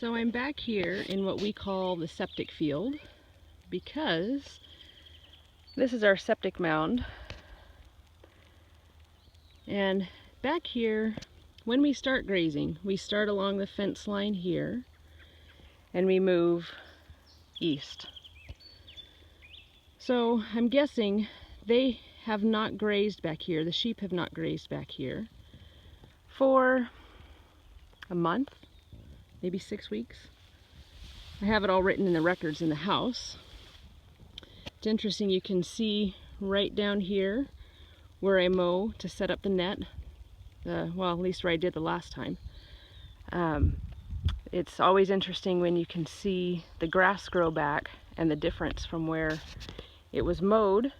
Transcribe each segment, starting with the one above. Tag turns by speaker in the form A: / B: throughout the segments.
A: So I'm back here in what we call the septic field because this is our septic mound. And back here, when we start grazing, we start along the fence line here and we move east. So I'm guessing they have not grazed back here, the sheep have not grazed back here for a month, maybe 6 weeks. I have it all written in the records in the house. It's interesting, you can see right down here where I mow to set up the net, well, at least where I did the last time. It's always interesting when you can see the grass grow back and the difference from where it was mowed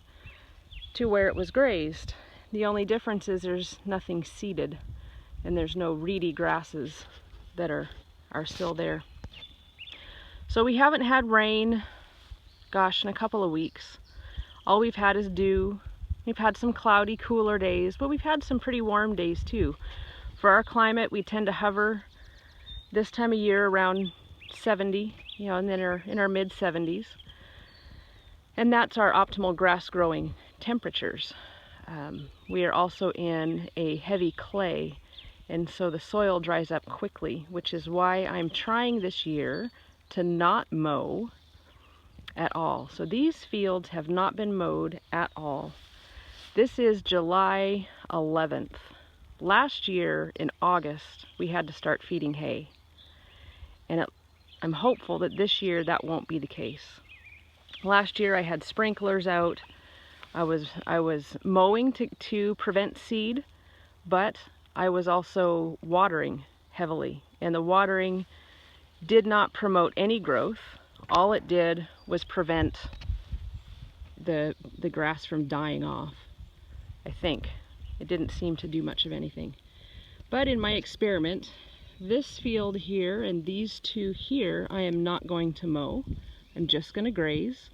A: to where it was grazed. The only difference is there's nothing seeded and there's no reedy grasses that are still there. So we haven't had rain, gosh, in a couple of weeks. All we've had is dew. We've had some cloudy, cooler days, but we've had some pretty warm days too. For our climate, we tend to hover this time of year around 70, and then in our mid 70s. And that's our optimal grass growing temperatures. We are also in a heavy clay, and so the soil dries up quickly, which is why I'm trying this year to not mow at all. So these fields have not been mowed at all. This is July 11th. Last year in August, we had to start feeding hay. And I'm hopeful that this year that won't be the case. Last year I had sprinklers out. I was mowing to prevent seed, but I was also watering heavily. And the watering did not promote any growth. All it did was prevent the grass from dying off, I think. It didn't seem to do much of anything. But in my experiment, this field here and these two here, I am not going to mow. I'm just going to graze.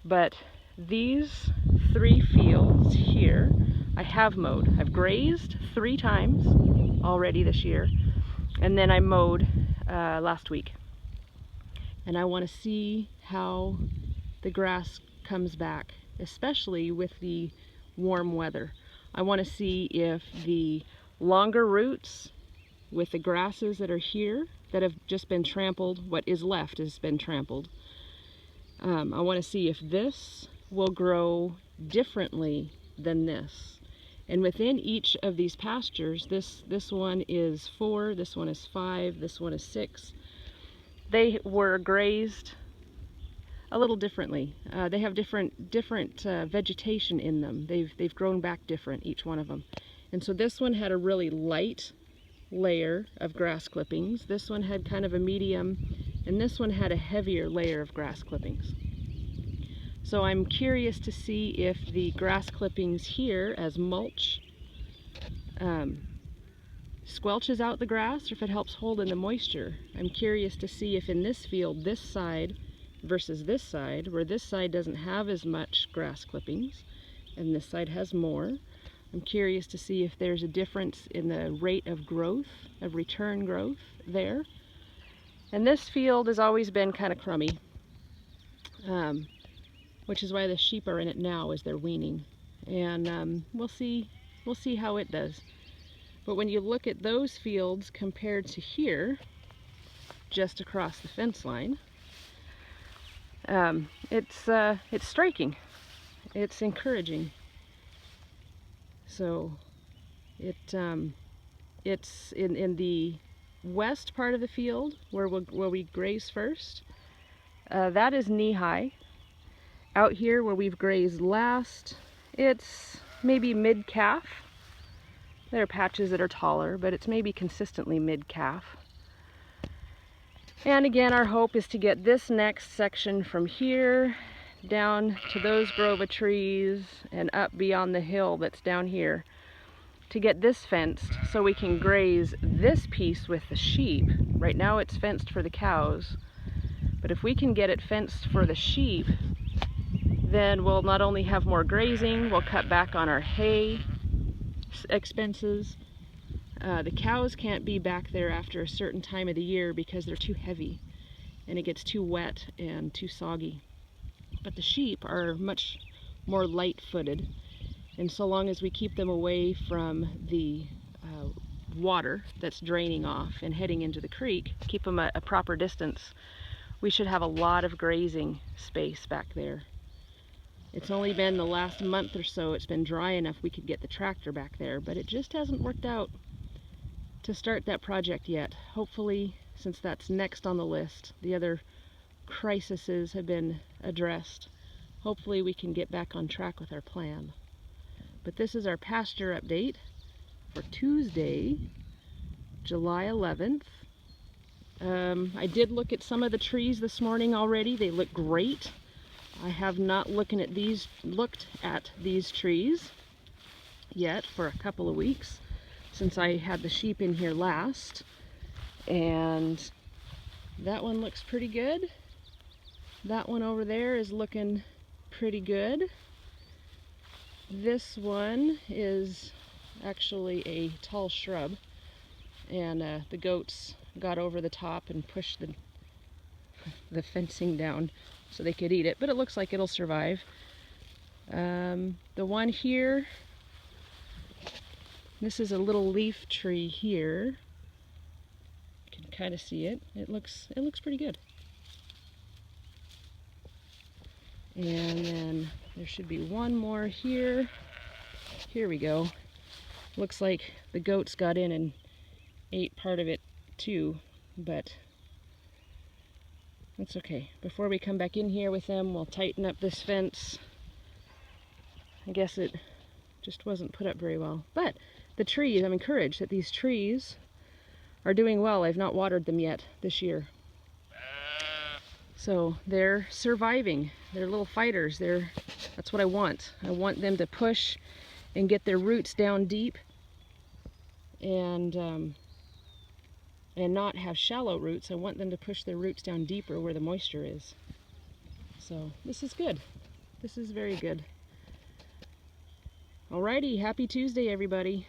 A: But these 3 fields here, I have mowed. I've grazed 3 times already this year, and then I mowed last week. And I want to see how the grass comes back, especially with the warm weather. I want to see if the longer roots with the grasses that are here that have just been trampled, what is left has been trampled. I want to see if this will grow differently than this. And within each of these pastures, this one is 4, this one is 5, this one is 6. They were grazed a little differently. They have different vegetation in them. They've grown back different, each one of them. And so this one had a really light layer of grass clippings. This one had kind of a medium, and this one had a heavier layer of grass clippings. So I'm curious to see if the grass clippings here as mulch squelches out the grass, or if it helps hold in the moisture. I'm curious to see if in this field, this side versus this side, where this side doesn't have as much grass clippings and this side has more, I'm curious to see if there's a difference in the rate of growth, of return growth there. And this field has always been kind of crummy, which is why the sheep are in it now as they're weaning. And we'll see how it does. But when you look at those fields compared to here, just across the fence line, it's striking. It's encouraging. So it's in the west part of the field where we graze first. That is knee-high. Out here where we've grazed last, it's maybe mid-calf. There are patches that are taller, but it's maybe consistently mid-calf. And again, our hope is to get this next section from here down to those grove of trees and up beyond the hill that's down here, to get this fenced so we can graze this piece with the sheep. Right now it's fenced for the cows, but if we can get it fenced for the sheep, then we'll not only have more grazing, we'll cut back on our hay expenses, The cows can't be back there after a certain time of the year because they're too heavy and it gets too wet and too soggy. But the sheep are much more light-footed, and so long as we keep them away from the water that's draining off and heading into the creek, keep them at a proper distance, we should have a lot of grazing space back there. It's only been the last month or so it's been dry enough we could get the tractor back there, but it just hasn't worked out to start that project yet. Hopefully, since that's next on the list, the other crises have been addressed. Hopefully we can get back on track with our plan. But this is our pasture update for Tuesday, July 11th. I did look at some of the trees this morning already. They look great. I have not looked at these trees yet for a couple of weeks since I had the sheep in here last. And that one looks pretty good. That one over there is looking pretty good. This one is actually a tall shrub, and the goats got over the top and pushed the fencing down so they could eat it, but it looks like it'll survive. The one here, this is a little leaf tree here. You can kind of see it. It looks pretty good. And then there should be one more here. Here we go. Looks like the goats got in and ate part of it too, but that's okay. Before we come back in here with them, we'll tighten up this fence. I guess it just wasn't put up very well. But the trees, I'm encouraged that these trees are doing well. I've not watered them yet this year. So they're surviving. They're little fighters. That's what I want. I want them to push and get their roots down deep and not have shallow roots. I want them to push their roots down deeper where the moisture is. So this is good. This is very good. Alrighty, happy Tuesday, everybody.